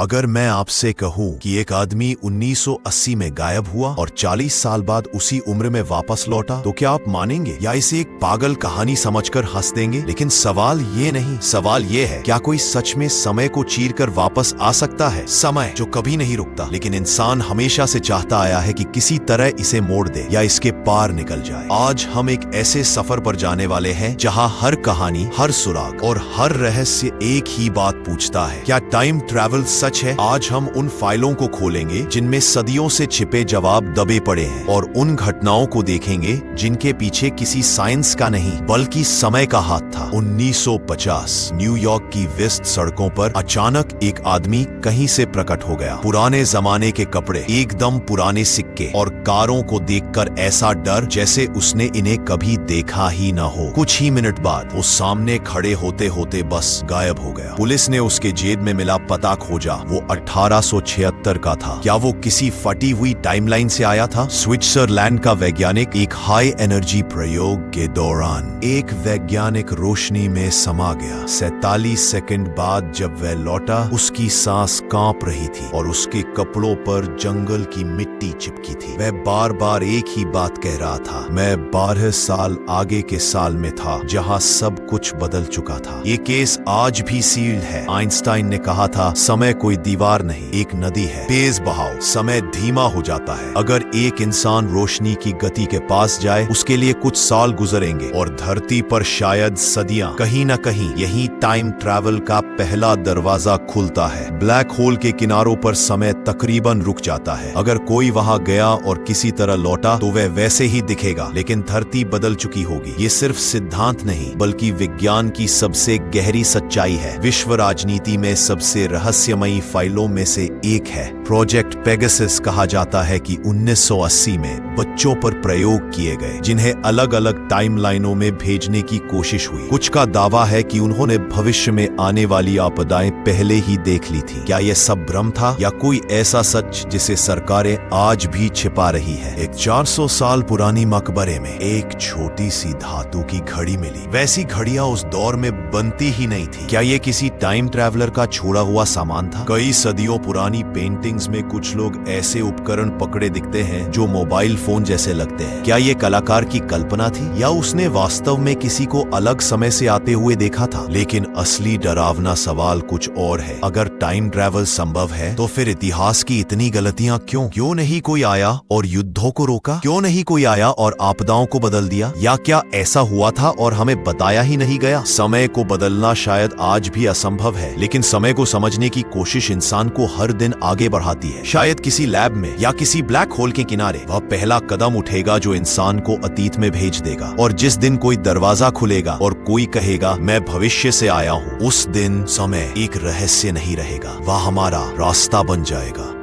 अगर मैं आपसे कहूं कि एक आदमी 1980 में गायब हुआ और 40 साल बाद उसी उम्र में वापस लौटा, तो क्या आप मानेंगे या इसे एक पागल कहानी समझकर हंस देंगे? लेकिन सवाल ये नहीं, सवाल ये है, क्या कोई सच में समय को चीरकर वापस आ सकता है? समय जो कभी नहीं रुकता, लेकिन इंसान हमेशा से चाहता आया है कि किसी तरह इसे मोड़ दे या इसके पार निकल जाए। आज हम एक ऐसे सफर पर जाने वाले हैं जहां हर कहानी, हर सुराग और हर रहस्य एक ही बात पूछता है, क्या टाइम ट्रैवल सच है? आज हम उन फाइलों को खोलेंगे जिनमें सदियों से छिपे जवाब दबे पड़े हैं और उन घटनाओं को देखेंगे जिनके पीछे किसी साइंस का नहीं बल्कि समय का हाथ था। 1950 न्यूयॉर्क की व्यस्त सड़कों पर अचानक एक आदमी कहीं से प्रकट हो गया। पुराने जमाने के कपड़े, एकदम पुराने सिक्के और कारों को देखकर ऐसा डर जैसे उसने इन्हें कभी देखा ही न हो। कुछ ही मिनट बाद वो सामने खड़े होते होते बस गायब हो गया। पुलिस ने उसके जेब में मिला पता खोजा, वो 1876 का था। क्या वो किसी फटी हुई टाइमलाइन से आया था? स्विट्जरलैंड का वैज्ञानिक एक हाई एनर्जी प्रयोग के दौरान एक वैज्ञानिक रोशनी में समा गया। 47 सेकंड बाद जब वह लौटा, उसकी सांस कांप रही थी और उसके कपड़ों पर जंगल की मिट्टी चिपकी थी। वह बार बार एक ही बात कह रहा था, मैं 12 साल आगे के साल में था जहां सब कुछ बदल चुका था। ये केस आज भी सील्ड है। आइंस्टाइन ने कहा था, समय कोई दीवार नहीं, एक नदी है। तेज बहाव, समय धीमा हो जाता है। अगर एक इंसान रोशनी की गति के पास जाए, उसके लिए कुछ साल गुजरेंगे और धरती पर शायद सदियां। कहीं न कहीं यही टाइम ट्रैवल का पहला दरवाजा खुलता है। ब्लैक होल के किनारों पर समय तकरीबन रुक जाता है। अगर कोई वहां गया और किसी तरह लौटा तो वह वैसे ही दिखेगा, लेकिन धरती बदल चुकी होगी। ये सिर्फ सिद्धांत नहीं बल्कि विज्ञान की सबसे गहरी सच्चाई है। विश्व राजनीति में सबसे रहस्यमयी फाइलों में से एक है। प्रोजेक्ट पेगासस कहा जाता है कि 1980 में बच्चों पर प्रयोग किए गए, जिन्हें अलग अलग टाइमलाइनों में भेजने की कोशिश हुई। कुछ का दावा है कि उन्होंने भविष्य में आने वाली आपदाएं पहले ही देख ली थी। क्या यह सब भ्रम था या कोई ऐसा सच जिसे सरकारें आज भी छिपा रही है? एक 400 साल पुरानी मकबरे में एक छोटी सी धातु की घड़ी मिली। वैसी घड़ियां उस दौर में बनती ही नहीं थी। क्या ये किसी टाइम ट्रैवलर का छोड़ा हुआ सामान था? कई सदियों पुरानी पेंटिंग्स में कुछ लोग ऐसे उपकरण पकड़े दिखते हैं जो मोबाइल फोन जैसे लगते हैं। क्या ये कलाकार की कल्पना थी या उसने वास्तव में किसी को अलग समय से आते हुए देखा था? लेकिन असली डरावना सवाल कुछ और है। अगर टाइम ट्रैवल संभव है तो फिर इतिहास की इतनी गलतियां क्यों? क्यों नहीं कोई आया और युद्धों को रोका? क्यों नहीं कोई आया और आपदाओं को बदल दिया? या क्या ऐसा हुआ था और हमें बताया ही नहीं गया? समय को बदलना शायद आज भी असंभव है, लेकिन समय को समझने की कोशिश इंसान को हर दिन आगे बढ़ाती है। शायद किसी लैब में या किसी ब्लैक होल के किनारे वह पहला कदम उठेगा जो इंसान को अतीत में भेज देगा। और जिस दिन कोई दरवाजा खुलेगा और कोई कहेगा मैं भविष्य से आया हूँ, उस दिन समय एक रहस्य नहीं रहेगा, वह हमारा रास्ता बन जाएगा।